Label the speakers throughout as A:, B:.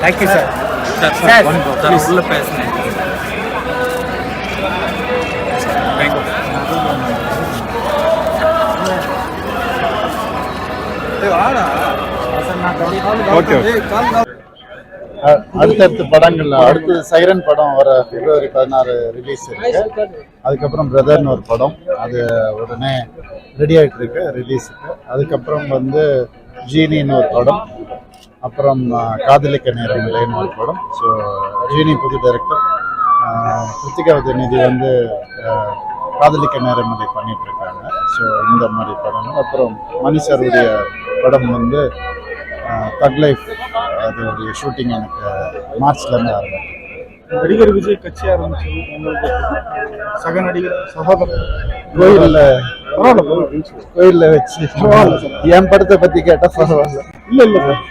A: Thank you, sir. Sir, full person.
B: அடுத்தடுத்த படங்கள் அடுத்து சைரன் படம் வர February 16 ரிலீஸ் இருக்கு. அதுக்கப்புறம் பிரதர்னு ஒரு படம் அது உடனே ரெடி ஆகிட்டு இருக்கு ரிலீஸுக்கு. அதுக்கப்புறம் ஜீனின்னு ஒரு படம், அப்புறம் காதலிக்க நேரமில்லைன்னு ஒரு படம். ஸோ ஜீனி புது டைரக்டர், கிருத்திகா உதயநிதி காதலிக்க நேரமில்லை பண்ணிட்டு இருக்காங்க. ஸோ இந்த மாதிரி படங்கள். அப்புறம் மணி சாருடைய படம் தக் லைஃப், அதோடைய ஷூட்டிங் எனக்கு மார்ச்லேருந்து ஆரம்பிக்கும்.
A: நடிகர் விஜய் கட்சி ஆரம்பிச்சு உங்களுக்கு சக நடிகர் சகோதரர்
B: கோயில்ல வச்சு என் படத்தை பத்தி கேட்டா பரவாயில்ல.
A: இல்ல சார்,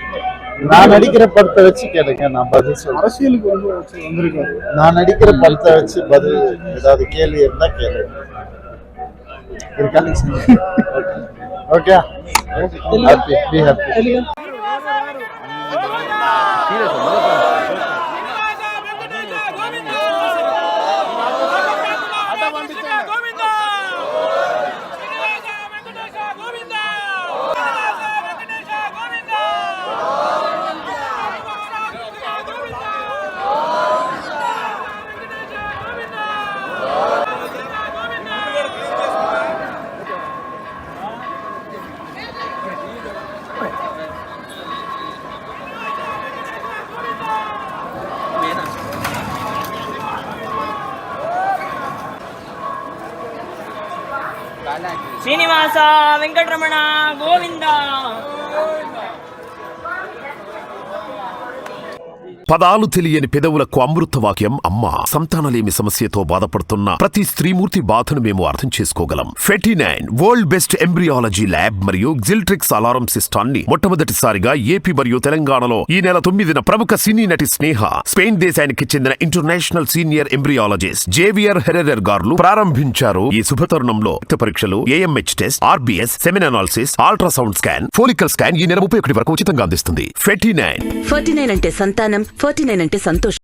B: நான் நடிக்கிற படத்தை வச்சு கேளுங்க, நான் பதில் சொல்றேன்.
A: அரசியலுக்கு வந்திருக்காரு.
B: நான் நடிக்கிற படத்தை வச்சு பதில் ஏதாவது கேள்வி இருந்தா கேளுங்க. Okay, happy, be happy.
C: Srinivasa Venkataramana Govinda.
D: పదాలు తెలియని పెదవులకు అమృత వాక్యం అమ్మ. సంతానలేమి సమస్యతో బాధపడుతున్న ప్రతి స్త్రీమూర్తి బాధను మేము అర్థం చేసుకోగలం. 49 వరల్డ్ బెస్ట్ ఎంబ్రియాలజీ ల్యాబ్ మరియు జిల్ట్రిక్స్ అలారం సిస్టాన్ని మొట్టమొదటిసారిగా ఏపీ మరియు తెలంగాణలో ఈ నెల 9న ప్రముఖ సినీ నటి స్నేహ, స్పెయిన్ దేశానికి చెందిన international senior embryologist Javier Herrera గారు ప్రారంభించారు. ఈ శుభతరుణంలో రక్త పరీక్షలు, AMH test, RBS, semen analysis, ultrasound scan, follicle scan ఈ నెల 31 వరకు ఉచితంగా అందిస్తుంది. 49
E: అంటే సంతానం, 49 అంటే సంతోషం.